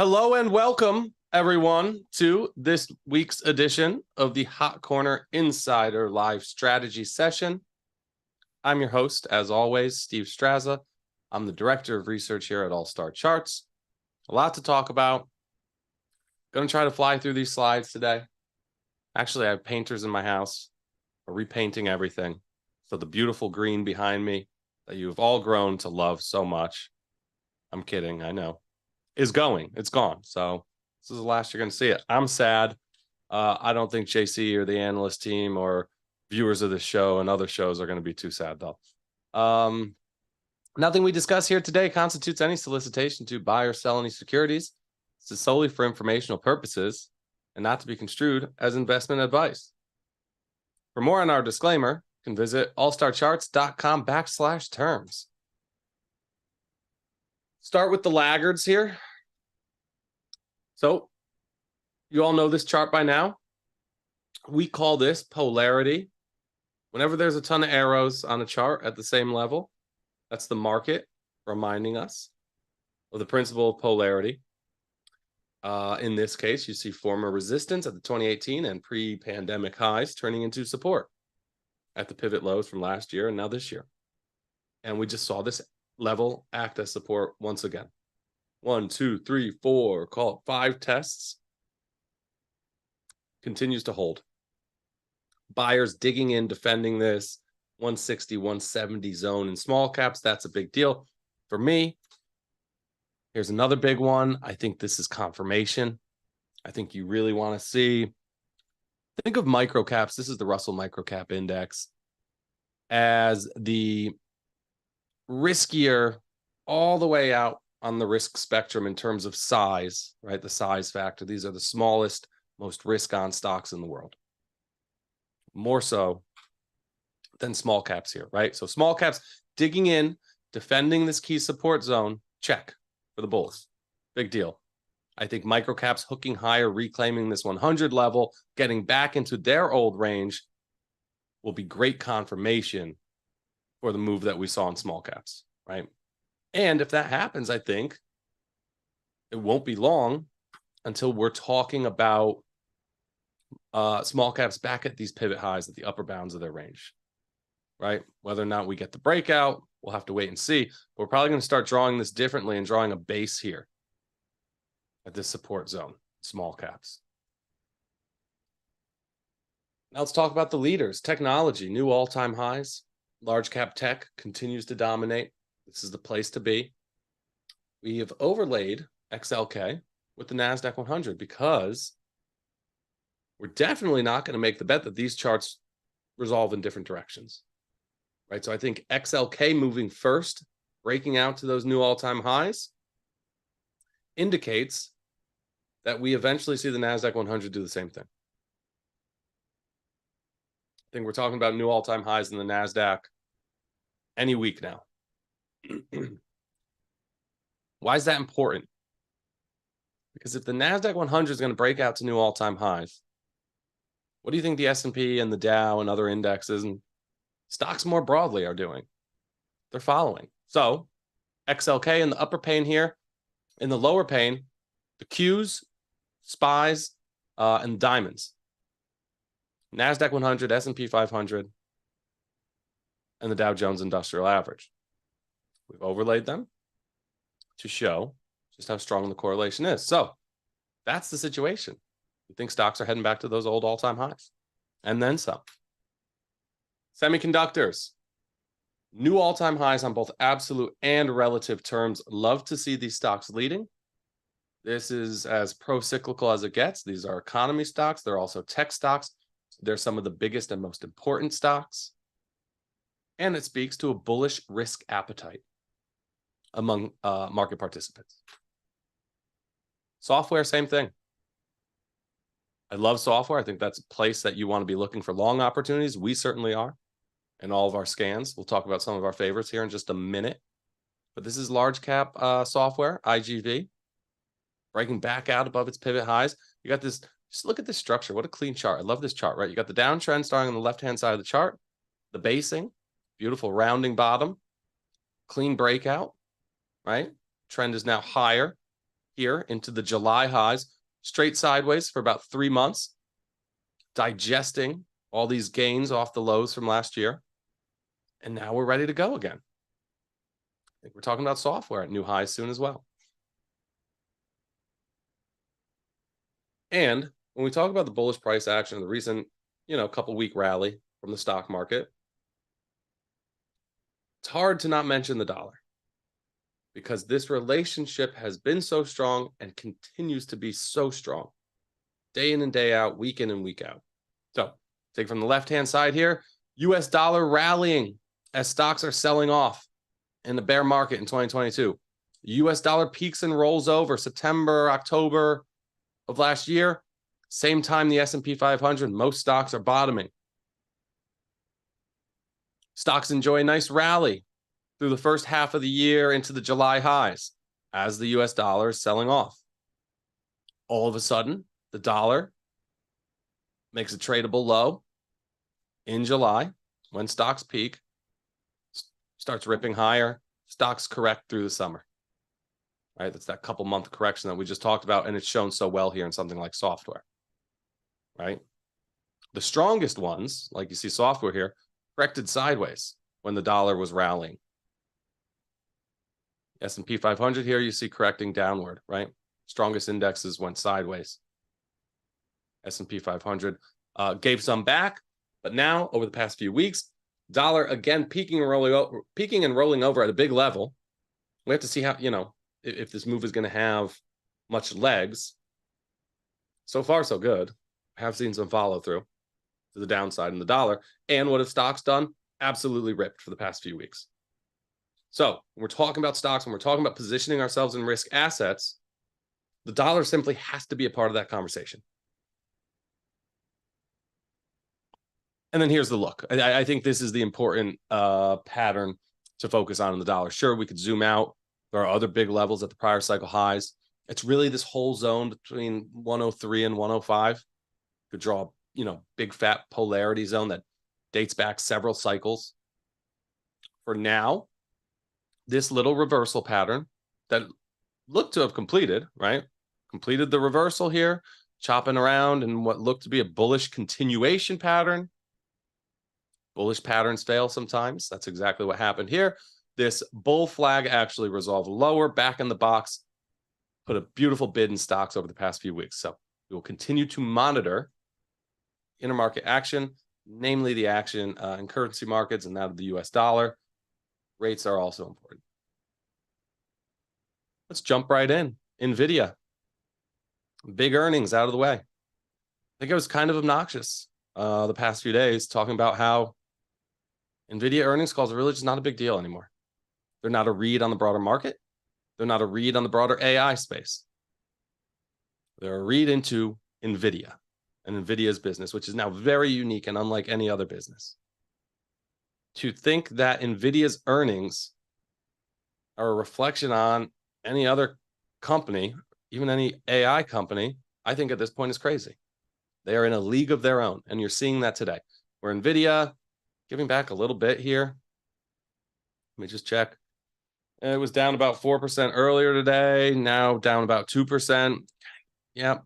Hello and welcome, everyone, to this week's edition of the Hot Corner Insider Live Strategy Session. I'm your host, as always, Steve Straza. I'm the Director of Research here at All Star Charts. A lot to talk about. Going to try to fly through these slides today. Actually, I have painters in my house. We're repainting everything. So the beautiful green behind me that you've all grown to love so much. I'm kidding, I know. Is going. It's gone. So this is the last you're going to see it. I'm sad. I don't think JC or the analyst team or viewers of this show and other shows are going to be too sad, though. Nothing we discuss here today constitutes any solicitation to buy or sell any securities. This is solely for informational purposes and not to be construed as investment advice. For more on our disclaimer, you can visit allstarcharts.com/terms. Start with the laggards here. So you all know this chart by now. We call this polarity. Whenever there's a ton of arrows on a chart at the same level, that's the market reminding us of the principle of polarity. In this case, you see former resistance at the 2018 and pre-pandemic highs turning into support at the pivot lows from last year and now this year. And we just saw this level act as support once again. 1, 2, 3, 4, call it 5 tests. Continues to hold. Buyers digging in, defending this 160, 170 zone in small caps. That's a big deal. For me, here's another big one. I think this is confirmation. I think you really want to see. Think of micro caps. This is the Russell Microcap Index as the riskier all the way out on the risk spectrum in terms of size, right? The size factor. These are the smallest, most risk-on stocks in the world. More so than small caps here, right? So small caps digging in, defending this key support zone, check for the bulls. Big deal. I think micro caps hooking higher, reclaiming this 100 level, getting back into their old range will be great confirmation for the move that we saw in small caps, right? And if that happens, I think it won't be long until we're talking about small caps back at these pivot highs at the upper bounds of their range, right? Whether or not we get the breakout, we'll have to wait and see. But we're probably going to start drawing this differently and drawing a base here at this support zone, small caps. Now let's talk about the leaders. Technology, new all-time highs. Large cap tech continues to dominate. This is the place to be. We have overlaid XLK with the NASDAQ 100 because we're definitely not going to make the bet that these charts resolve in different directions, right? So I think XLK moving first, breaking out to those new all-time highs, indicates that we eventually see the NASDAQ 100 do the same thing. I think we're talking about new all-time highs in the NASDAQ any week now. Why is that important? Because if the NASDAQ 100 is going to break out to new all-time highs, what do you think the S&P and the Dow and other indexes and stocks more broadly are doing? They're following. So XLK in the upper pane here, in the lower pane, the Qs, SPYs, and diamonds. NASDAQ 100, S&P 500, and the Dow Jones Industrial Average. We've overlaid them to show just how strong the correlation is. So that's the situation. You think stocks are heading back to those old all-time highs, and then some. Semiconductors, new all-time highs on both absolute and relative terms. Love to see these stocks leading. This is as pro-cyclical as it gets. These are economy stocks. They're also tech stocks. They're some of the biggest and most important stocks. And it speaks to a bullish risk appetite among market participants. Software, same thing. I love software. I think that's a place that you want to be looking for long opportunities. We certainly are in all of our scans. We'll talk about some of our favorites here in just a minute. But this is large cap software, IGV, breaking back out above its pivot highs. You got this, just look at this structure. What a clean chart. I love this chart, right? You got the downtrend starting on the left-hand side of the chart, the basing, beautiful rounding bottom, clean breakout, right? Trend is now higher. here into the July highs, straight sideways for about 3 months, digesting all these gains off the lows from last year. And now we're ready to go again. I think we're talking about software at new highs soon as well. And when we talk about the bullish price action, the recent, couple week rally from the stock market, it's hard to not mention the dollar, because this relationship has been so strong and continues to be so strong day in and day out, week in and week out. So take from the left-hand side here, US dollar rallying as stocks are selling off in the bear market in 2022. US dollar peaks and rolls over September, October of last year. Same time the S&P 500, most stocks are bottoming. Stocks enjoy a nice rally through the first half of the year into the July highs as the US dollar is selling off. All of a sudden, the dollar makes a tradable low in July when stocks peak, starts ripping higher, stocks correct through the summer. Right? That's that couple month correction that we just talked about, and it's shown so well here in something like software. Right? The strongest ones, like you see software here, corrected sideways when the dollar was rallying. S&P 500 here, you see correcting downward, right? Strongest indexes went sideways. S&P 500 gave some back, but now over the past few weeks, dollar again peaking and rolling over at a big level. We have to see how, if this move is going to have much legs. So far, so good. I have seen some follow through to the downside in the dollar. And what have stocks done? Absolutely ripped for the past few weeks. So when we're talking about stocks, when we're talking about positioning ourselves in risk assets, the dollar simply has to be a part of that conversation. And then here's the look. I think this is the important pattern to focus on in the dollar. Sure, we could zoom out. There are other big levels at the prior cycle highs. It's really this whole zone between 103 and 105. Could draw, big fat polarity zone that dates back several cycles. For now, this little reversal pattern that looked to have completed, right? Completed the reversal here, chopping around in what looked to be a bullish continuation pattern. Bullish patterns fail sometimes. That's exactly what happened here. This bull flag actually resolved lower, back in the box, put a beautiful bid in stocks over the past few weeks. So we will continue to monitor intermarket action, namely the action in currency markets and that of the US dollar. Rates are also important. Let's jump right in. Nvidia. Big earnings out of the way. I think it was kind of obnoxious the past few days talking about how Nvidia earnings calls are really just not a big deal anymore. They're not a read on the broader market. They're not a read on the broader AI space. They're a read into Nvidia and Nvidia's business, which is now very unique and unlike any other business. To think that Nvidia's earnings are a reflection on any other company, even any AI company, I think at this point is crazy. They are in a league of their own, and you're seeing that today. Where Nvidia giving back a little bit here. Let me just check. It was down about 4% earlier today, now down about 2%. Yeah,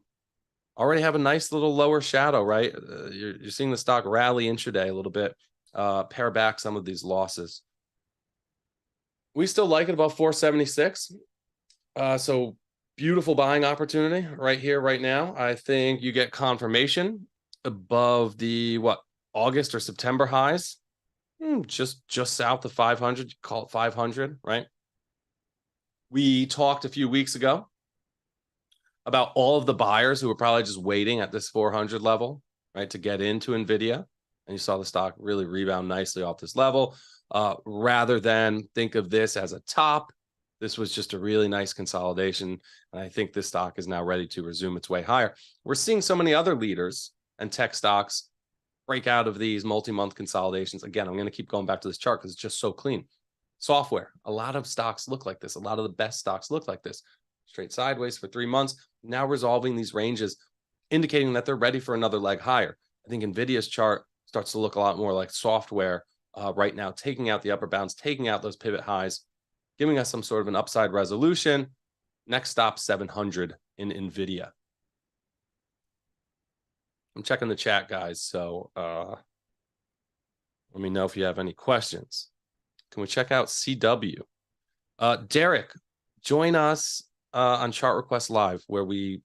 already have a nice little lower shadow, right? You're seeing the stock rally intraday a little bit, pare back some of these losses. We still like it above 476. So beautiful buying opportunity right here, right now. I think you get confirmation above the, August or September highs, just south of 500, you call it 500, right? We talked a few weeks ago about all of the buyers who were probably just waiting at this 400 level, right, to get into Nvidia. And you saw the stock really rebound nicely off this level. Rather than think of this as a top, this was just a really nice consolidation. And I think this stock is now ready to resume its way higher. We're seeing so many other leaders and tech stocks break out of these multi-month consolidations. Again, I'm going to keep going back to this chart because it's just so clean. Software, a lot of stocks look like this. A lot of the best stocks look like this. Straight sideways for 3 months, now resolving these ranges, indicating that they're ready for another leg higher. I think Nvidia's chart starts to look a lot more like software right now, taking out the upper bounds, taking out those pivot highs, giving us some sort of an upside resolution. Next stop, 700 in Nvidia. I'm checking the chat, guys. So let me know if you have any questions. Can we check out CW? Derek, join us on Chart Request Live, where we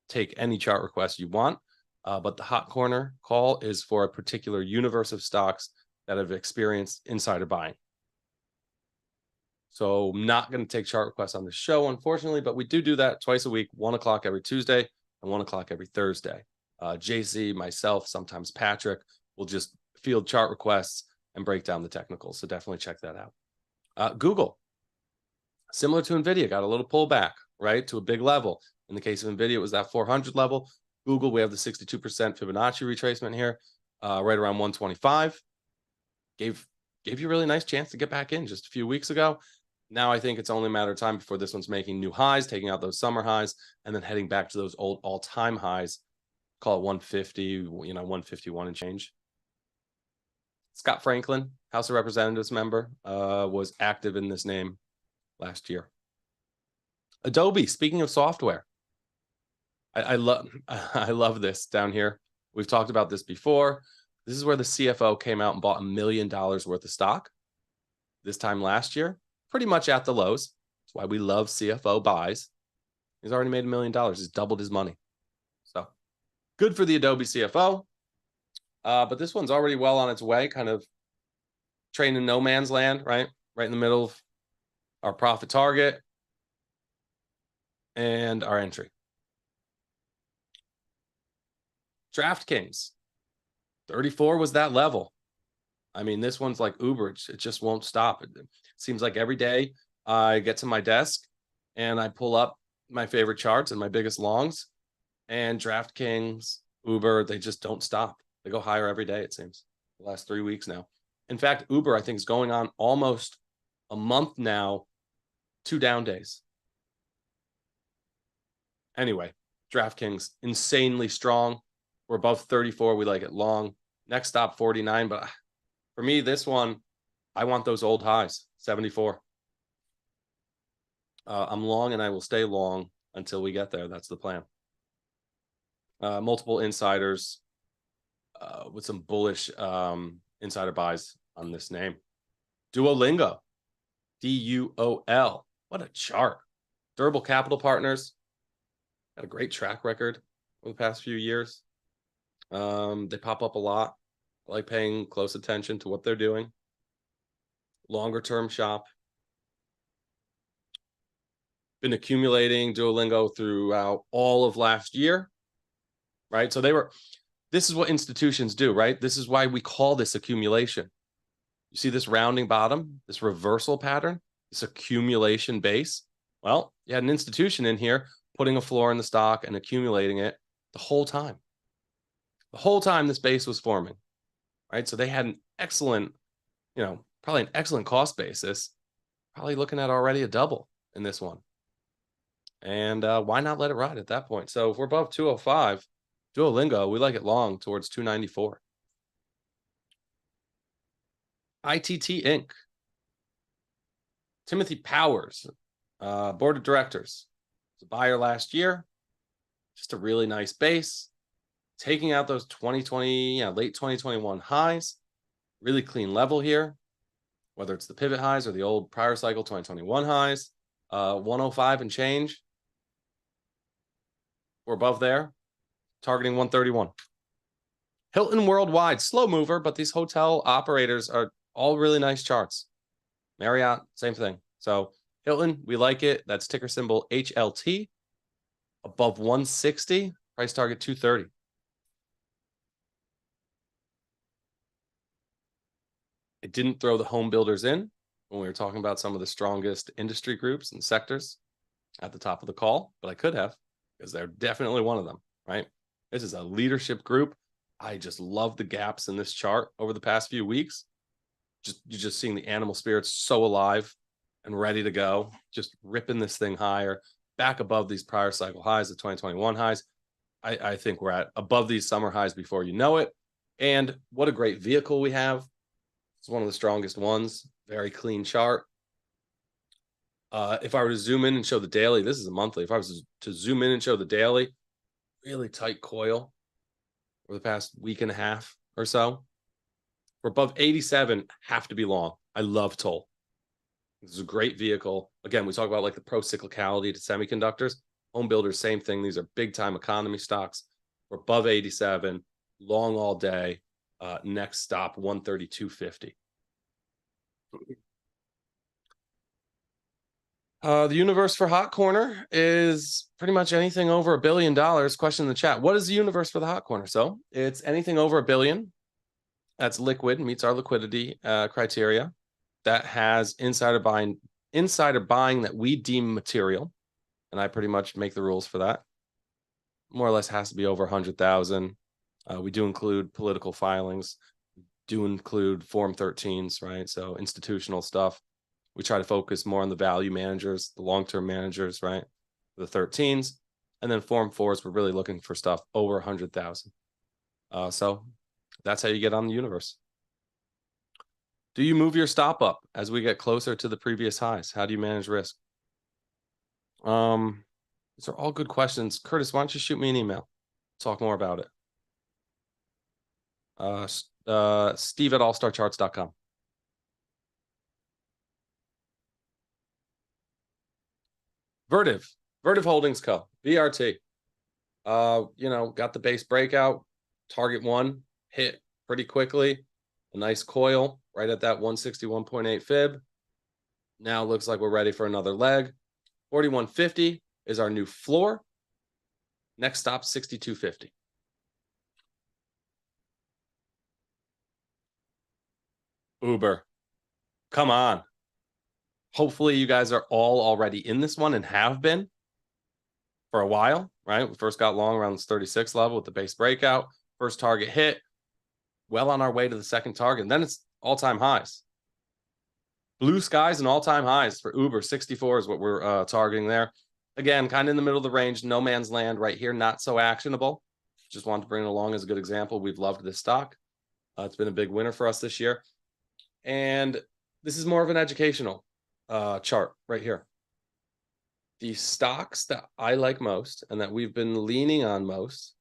take any chart request you want. But the hot corner call is for a particular universe of stocks that have experienced insider buying. So I'm not going to take chart requests on the show, unfortunately, but we do that twice a week, 1 o'clock every Tuesday and 1 o'clock every Thursday. JC, myself, sometimes Patrick will just field chart requests and break down the technicals. So definitely check that out. Google, similar to Nvidia, got a little pullback, right, to a big level. In the case of Nvidia, it was that 400 level. Google, we have the 62% Fibonacci retracement here, right around 125. Gave you a really nice chance to get back in just a few weeks ago. Now I think it's only a matter of time before this one's making new highs, taking out those summer highs, and then heading back to those old all-time highs. Call it 150, 151 and change. Scott Franklin, House of Representatives member, was active in this name last year. Adobe, speaking of software, I love this down here. We've talked about this before. This is where the CFO came out and bought $1 million worth of stock this time last year, pretty much at the lows. That's why we love CFO buys. He's already made $1 million. He's doubled his money. So good for the Adobe CFO. But this one's already well on its way, kind of trading in no man's land, right? Right in the middle of our profit target and our entry. DraftKings, 34 was that level. I mean, this one's like Uber. It just won't stop. It seems like every day I get to my desk and I pull up my favorite charts and my biggest longs, and DraftKings, Uber, they just don't stop. They go higher every day, it seems, the last 3 weeks now. In fact, Uber, I think, is going on almost a month now, 2 down days. Anyway, DraftKings, insanely strong. We're above 34. We like it long. Next stop, 49. But for me, this one, I want those old highs, 74. I'm long and I will stay long until we get there. That's the plan. Multiple insiders with some bullish insider buys on this name. Duolingo, DUOL. What a chart. Durable Capital Partners. Got a great track record over the past few years. They pop up a lot. I like paying close attention to what they're doing. Longer term shop. Been accumulating Duolingo throughout all of last year, right? So this is what institutions do, right? This is why we call this accumulation. You see this rounding bottom, this reversal pattern, this accumulation base. Well, you had an institution in here putting a floor in the stock and accumulating it the whole time. The whole time this base was forming, right? So they had an excellent, probably an excellent cost basis, probably looking at already a double in this one. And why not let it ride at that point? So if we're above 205, Duolingo, we like it long towards 294. ITT Inc. Timothy Powers, board of directors. Was a buyer last year. Just a really nice base. Taking out those 2020, late 2021 highs. Really clean level here. Whether it's the pivot highs or the old prior cycle 2021 highs. 105 and change. We're above there. Targeting 131. Hilton Worldwide, slow mover, but these hotel operators are all really nice charts. Marriott, same thing. So Hilton, we like it. That's ticker symbol HLT. Above 160, price target 230. I didn't throw the home builders in when we were talking about some of the strongest industry groups and sectors at the top of the call, but I could have, because they're definitely one of them, right? This is a leadership group. I just love the gaps in this chart over the past few weeks. You're just seeing the animal spirits so alive and ready to go, just ripping this thing higher, back above these prior cycle highs, the 2021 highs. I think we're at above these summer highs before you know it. And what a great vehicle we have. It's one of the strongest ones. Very clean chart. If I were to zoom in and show the daily, this is a monthly. If I was to zoom in and show the daily, really tight coil over the past week and a half or so. We're above 87, have to be long. I love Toll. This is a great vehicle. Again, we talk about like the pro-cyclicality to semiconductors. Home builders, same thing. These are big-time economy stocks. We're above 87, long all day. Next stop, 132.50. The universe for Hot Corner is pretty much anything over $1 billion. Question in the chat. What is the universe for the Hot Corner? So it's anything over $1 billion. That's liquid, meets our liquidity criteria. That has insider buying that we deem material. And I pretty much make the rules for that. More or less has to be over 100,000. We do include political filings, do include Form 13s, right? So institutional stuff. We try to focus more on the value managers, the long-term managers, right? The 13s. And then Form 4s, we're really looking for stuff over 100,000. So that's how you get on the universe. Do you move your stop up as we get closer to the previous highs? How do you manage risk? These are all good questions. Curtis, why don't you shoot me an email? Talk more about it. Steve@allstarcharts.com. Vertiv Holdings Co. VRT. Got the base breakout. Target 1 hit pretty quickly. A nice coil right at that 161.8 fib. Now looks like we're ready for another leg. 41.50 is our new floor. Next stop, 62.50. Uber. Come on. Hopefully you guys are all already in this one and have been for a while, right? We first got long around this 36 level with the base breakout. First target hit. Well on our way to the second target. And then it's all-time highs. Blue skies and all-time highs for Uber. 64 is what we're targeting there. Again, kind of in the middle of the range. No man's land right here. Not so actionable. Just wanted to bring it along as a good example. We've loved this stock. It's been a big winner for us this year. And this is more of an educational chart right here. The stocks that I like most and that we've been leaning on most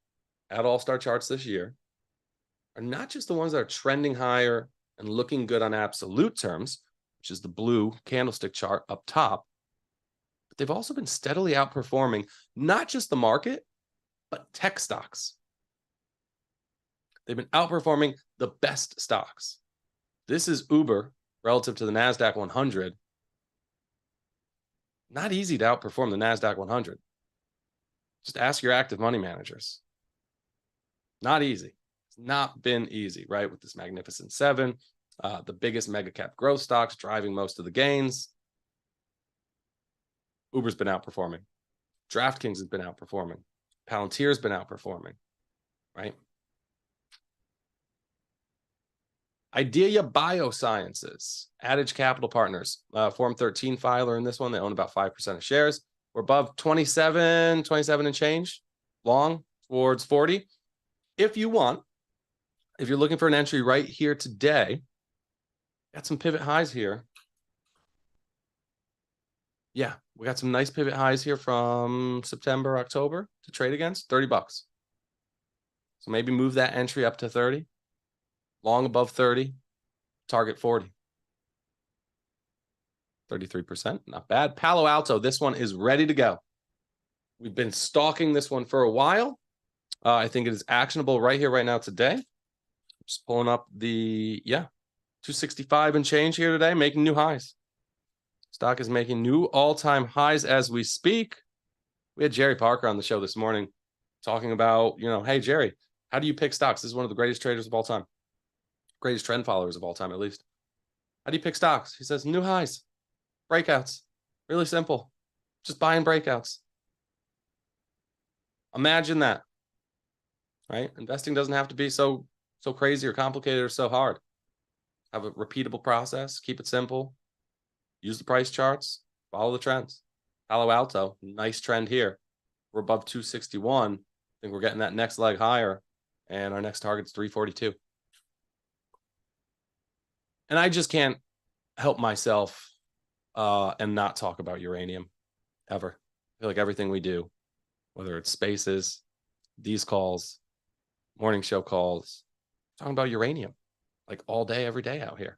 at All Star Charts this year are not just the ones that are trending higher and looking good on absolute terms, which is the blue candlestick chart up top, but they've also been steadily outperforming not just the market, but tech stocks. They've been outperforming the best stocks. This is Uber relative to the NASDAQ 100. Not easy to outperform the NASDAQ 100. Just ask your active money managers. Not easy. It's not been easy, right? With this Magnificent Seven, the biggest mega cap growth stocks driving most of the gains. Uber's been outperforming. DraftKings has been outperforming. Palantir's been outperforming, right? Idea Biosciences, Adage Capital Partners, Form 13 filer in this one. They own about 5% of shares. We're above 27 and change, long towards 40. If you want, if you're looking for an entry right here today, got some pivot highs here. Yeah, we got some nice pivot highs here from September, October to trade against, $30. So maybe move that entry up to 30. Long above 30, target 40. 33%, not bad. Palo Alto, this one is ready to go. We've been stalking this one for a while. I think it is actionable right here, right now today. Just pulling up the, 265 and change here today, making new highs. Stock is making new all-time highs as we speak. We had Jerry Parker on the show this morning talking about, hey, Jerry, how do you pick stocks? This is one of the greatest traders of all time. Greatest trend followers of all time, at least. How do you pick stocks? He says, new highs, breakouts. Really simple. Just buying breakouts. Imagine that, right? Investing doesn't have to be so crazy or complicated or so hard. Have a repeatable process. Keep it simple. Use the price charts. Follow the trends. Palo Alto, nice trend here. We're above 261. I think we're getting that next leg higher. And our next target's 342. And I just can't help myself and not talk about uranium ever. I feel like everything we do, whether it's spaces, these calls, morning show calls, talking about uranium like all day, every day out here.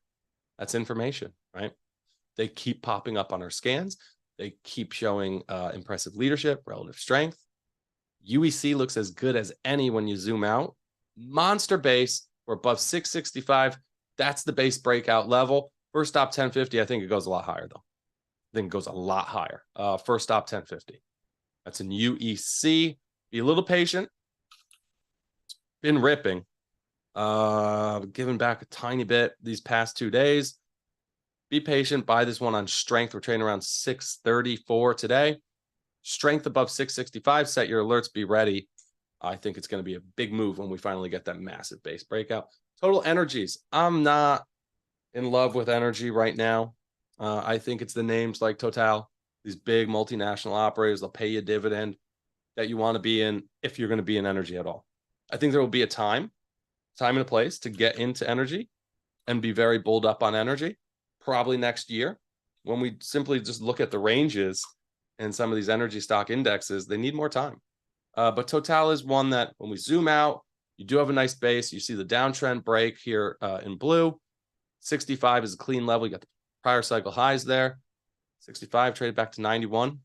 That's information, right? They keep popping up on our scans. They keep showing impressive leadership, relative strength. UEC looks as good as any when you zoom out. Monster base, we're above 665. That's the base breakout level. First stop 1050. I think it goes a lot higher though. I think it goes a lot higher. First stop 1050. That's in UEC. Be a little patient. Been ripping. Giving back a tiny bit these past 2 days. Be patient. Buy this one on strength. We're trading around 634 today. Strength above 665. Set your alerts. Be ready. I think it's going to be a big move when we finally get that massive base breakout. Total energies. I'm not in love with energy right now. I think it's the names like Total, these big multinational operators. They'll pay you a dividend that you want to be in if you're going to be in energy at all. I think there will be a time and a place to get into energy and be very bulled up on energy, probably next year, when we simply just look at the ranges and some of these energy stock indexes. They need more time. But Total is one that when we zoom out, you do have a nice base. You see the downtrend break here in blue. 65 is a clean level. You got the prior cycle highs there. 65 traded back to 91.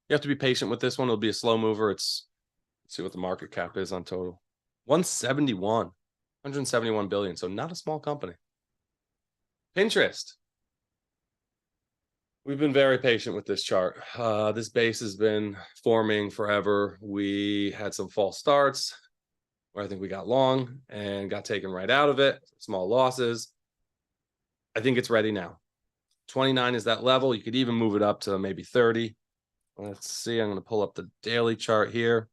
You have to be patient with this one. It'll be a slow mover. Let's see what the market cap is on total. 171 billion. So not a small company. Pinterest. We've been very patient with this chart. This base has been forming forever. We had some false starts where I think we got long and got taken right out of it. Small losses. I think it's ready now. 29 is that level. You could even move it up to maybe 30. Let's see. I'm going to pull up the daily chart here.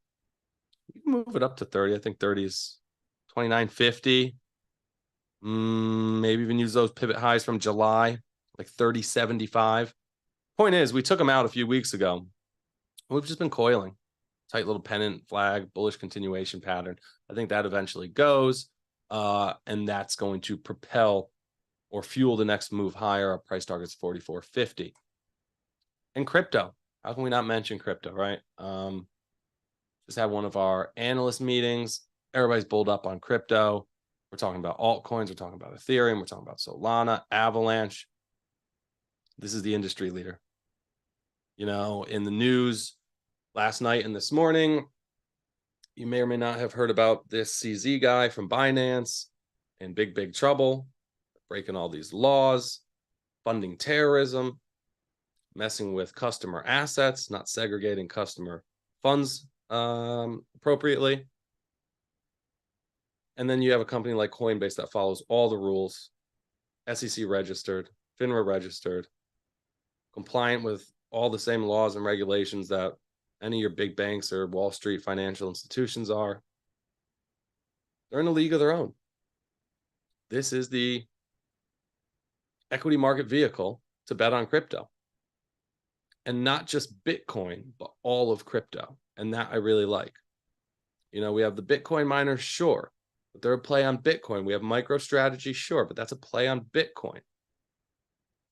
You can move it up to 30. I think 30 is 29.50. Maybe even use those pivot highs from July, like 30.75. Point is, we took them out a few weeks ago. We've just been coiling. Tight little pennant flag, bullish continuation pattern. I think that eventually goes, and that's going to propel or fuel the next move higher. Our price target's 44.50. And crypto. How can we not mention crypto, right? Just had one of our analyst meetings. Everybody's bulled up on crypto. We're talking about altcoins. We're talking about Ethereum. We're talking about Solana, Avalanche. This is the industry leader. You know, in the news last night and this morning, you may or may not have heard about this CZ guy from Binance in big trouble, breaking all these laws, funding terrorism, messing with customer assets, not segregating customer funds appropriately. And then you have a company like Coinbase that follows all the rules, SEC registered, FINRA registered, compliant with all the same laws and regulations that any of your big banks or Wall Street financial institutions are. They're in a league of their own. This is the equity market vehicle to bet on crypto. And not just Bitcoin, but all of crypto. And that I really like. You know, we have the Bitcoin miners, sure, but they're a play on Bitcoin. We have MicroStrategy, sure, but that's a play on Bitcoin.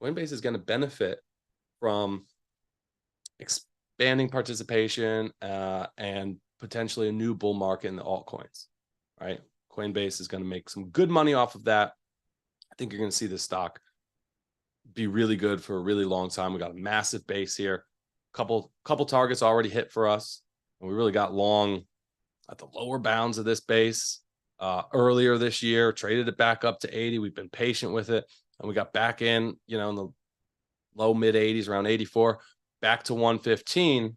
Coinbase is going to benefit from expanding participation and potentially a new bull market in the altcoins, right? Coinbase is going to make some good money off of that. I think you're going to see this stock be really good for a really long time. We got a massive base here. Couple targets already hit for us, and we really got long at the lower bounds of this base earlier this year. Traded it back up to 80. We've been patient with it, and we got back in, you know, in the low mid 80s, around 84, back to 115. I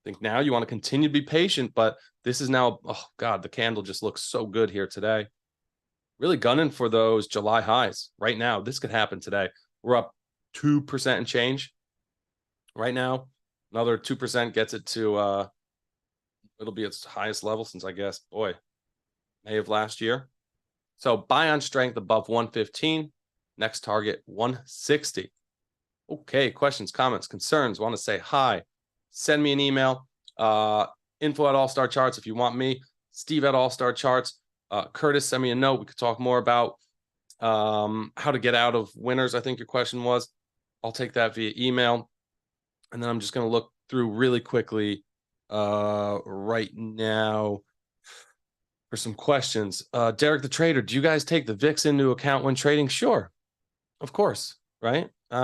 think now you want to continue to be patient, but this is now, oh God, the candle just looks so good here today. Really gunning for those July highs right now. This could happen today. We're up 2% and change right now. Another 2% gets it to, it'll be its highest level since, I guess, boy, May of last year. So buy on strength above 115. Next target, 160. Okay, questions, comments, concerns, want to say hi, send me an email. Info at All Star Charts if you want me. Steve at All Star Charts. Curtis, send me a note. We could talk more about How to get out of winners, I think your question was. I'll take that via email. And then I'm just going to look through really quickly right now for some questions. Derek the Trader, do you guys take the VIX into account when trading? Sure, of course, right? We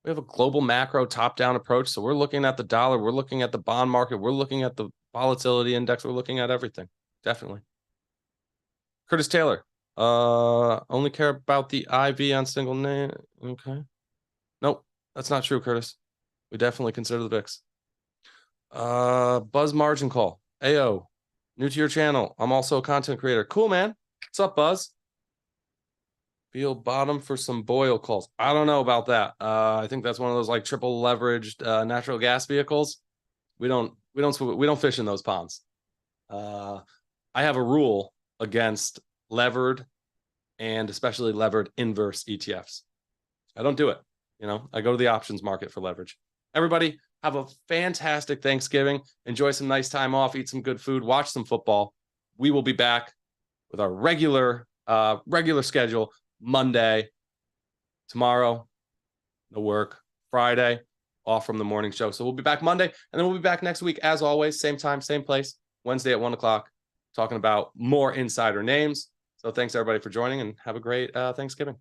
have a global macro top-down approach. So we're looking at the dollar, we're looking at the bond market, we're looking at the volatility index, we're looking at everything. Definitely. Curtis Taylor, only care about the IV on single name. Okay. Nope, that's not true, Curtis. We definitely consider the VIX. Buzz Margin Call. Ayo, new to your channel. I'm also a content creator. Cool, man. What's up, Buzz? Feel bottom for some Boyle calls. I don't know about that. I think that's one of those like triple leveraged natural gas vehicles. We don't fish in those ponds. I have a rule against levered and especially levered inverse ETFs. I don't do it. I go to the options market for leverage. Everybody have a fantastic Thanksgiving. Enjoy some nice time off, eat some good food, watch some football. We will be back with our regular schedule Monday, tomorrow, no work, Friday, off from the morning show. So we'll be back Monday, and then we'll be back next week, as always, same time, same place, Wednesday at 1 o'clock, talking about more insider names. So thanks, everybody, for joining, and have a great Thanksgiving.